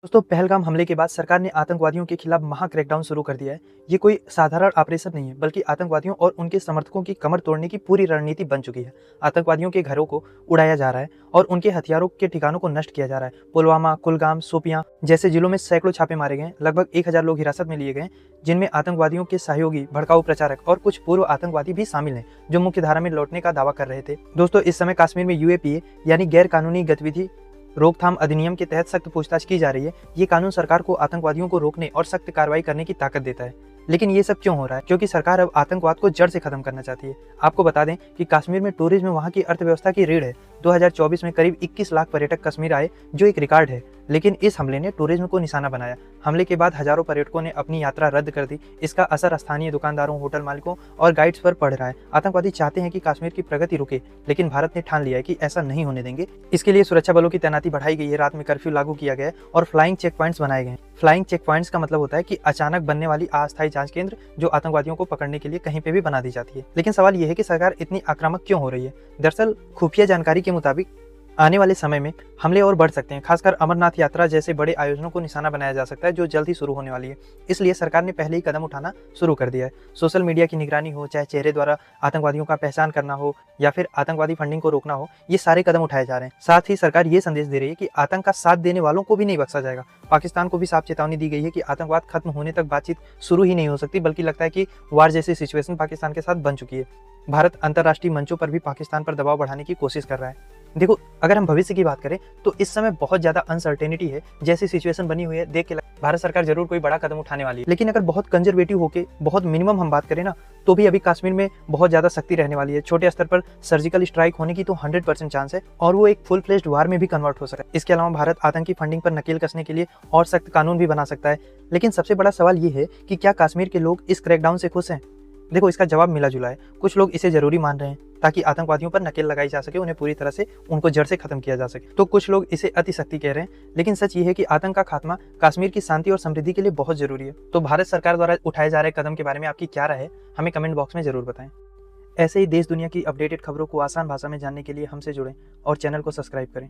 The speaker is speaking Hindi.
दोस्तों, पहलगाम हमले के बाद सरकार ने आतंकवादियों के खिलाफ महा क्रैकडाउन शुरू कर दिया है। ये कोई साधारण ऑपरेशन नहीं है, बल्कि आतंकवादियों और उनके समर्थकों की कमर तोड़ने की पूरी रणनीति बन चुकी है। आतंकवादियों के घरों को उड़ाया जा रहा है और उनके हथियारों के ठिकानों को नष्ट किया जा रहा है। पुलवामा, कुलगाम, शोपियां जैसे जिलों में सैकड़ों छापे मारे गए, लगभग 1000 लोग हिरासत में लिए गए, जिनमें आतंकवादियों के सहयोगी, भड़काऊ प्रचारक और कुछ पूर्व आतंकवादी भी शामिल हैं, जो मुख्य धारा में लौटने का दावा कर रहे थे। दोस्तों, इस समय कश्मीर में यूएपीए यानी गैर कानूनी गतिविधि रोकथाम अधिनियम के तहत सख्त पूछताछ की जा रही है। ये कानून सरकार को आतंकवादियों को रोकने और सख्त कार्रवाई करने की ताकत देता है। लेकिन ये सब क्यों हो रहा है? क्योंकि सरकार अब आतंकवाद को जड़ से खत्म करना चाहती है। आपको बता दें कि कश्मीर में टूरिज्म वहां की अर्थव्यवस्था की रीढ़ है। 2024 में करीब 21 लाख पर्यटक कश्मीर आए, जो एक रिकॉर्ड है। लेकिन इस हमले ने टूरिज्म को निशाना बनाया। हमले के बाद हजारों पर्यटकों ने अपनी यात्रा रद्द कर दी। इसका असर स्थानीय दुकानदारों, होटल मालिकों और गाइड्स पर पड़ रहा है। आतंकवादी चाहते हैं कि कश्मीर की प्रगति रुके, लेकिन भारत ने ठान लिया है कि ऐसा नहीं होने देंगे। इसके लिए सुरक्षा बलों की तैनाती बढ़ाई गई है, रात में कर्फ्यू लागू किया गया है और फ्लाइंग चेक पॉइंट्स बनाए गए हैं। फ्लाइंग चेक पॉइंट्स का मतलब होता है कि अचानक बनने वाली अस्थायी जांच केंद्र जो आतंकवादियों को पकड़ने के लिए कहीं पे भी बना दी जाती है। लेकिन सवाल यह है कि सरकार इतनी आक्रामक क्यों हो रही है? दरअसल खुफिया जानकारी के मुताबिक आने वाले समय में हमले और बढ़ सकते हैं। खासकर अमरनाथ यात्रा जैसे बड़े आयोजनों को निशाना बनाया जा सकता है, जो जल्द ही शुरू होने वाली है। इसलिए सरकार ने पहले ही कदम उठाना शुरू कर दिया है। सोशल मीडिया की निगरानी हो, चाहे चेहरे द्वारा आतंकवादियों का पहचान करना हो या फिर आतंकवादी फंडिंग को रोकना हो, ये सारे कदम उठाए जा रहे हैं। साथ ही सरकार ये संदेश दे रही है कि आतंक का साथ देने वालों को भी नहीं बख्शा जाएगा। पाकिस्तान को भी साफ चेतावनी दी गई है कि आतंकवाद खत्म होने तक बातचीत शुरू ही नहीं हो सकती, बल्कि लगता है कि वार जैसी सिचुएशन पाकिस्तान के साथ बन चुकी है। भारत अंतर्राष्ट्रीय मंचों पर भी पाकिस्तान पर दबाव बढ़ाने की कोशिश कर रहा है। देखो, अगर हम भविष्य की बात करें तो इस समय बहुत ज्यादा अनसर्टेनिटी है। जैसी सिचुएशन बनी हुई है, देख के भारत सरकार जरूर कोई बड़ा कदम उठाने वाली है। लेकिन अगर बहुत कंजर्वेटिव होके बहुत मिनिमम हम बात करें ना, तो भी अभी कश्मीर में बहुत ज्यादा सख्ती रहने वाली है। छोटे स्तर पर सर्जिकल स्ट्राइक होने की तो 100% चांस है और वो एक फुल फ्लेज्ड वार में भी कन्वर्ट हो सकता है। इसके अलावा भारत आतंकी फंडिंग पर नकेल कसने के लिए और सख्त कानून भी बना सकता है। लेकिन सबसे बड़ा सवाल ये है कि क्या कश्मीर के लोग इस क्रैकडाउन से खुश हैं? देखो, इसका जवाब मिला जुला है। कुछ लोग इसे जरूरी मान रहे हैं ताकि आतंकवादियों पर नकेल लगाई जा सके, उन्हें पूरी तरह से उनको जड़ से खत्म किया जा सके। तो कुछ लोग इसे अतिशक्ति कह रहे हैं। लेकिन सच ये है कि आतंक का खात्मा कश्मीर की शांति और समृद्धि के लिए बहुत जरूरी है। तो भारत सरकार द्वारा उठाए जा रहे कदम के बारे में आपकी क्या राय है? हमें कमेंट बॉक्स में जरूर बताएं। ऐसे ही देश दुनिया की अपडेटेड खबरों को आसान भाषा में जानने के लिए हमसे जुड़ें और चैनल को सब्सक्राइब करें।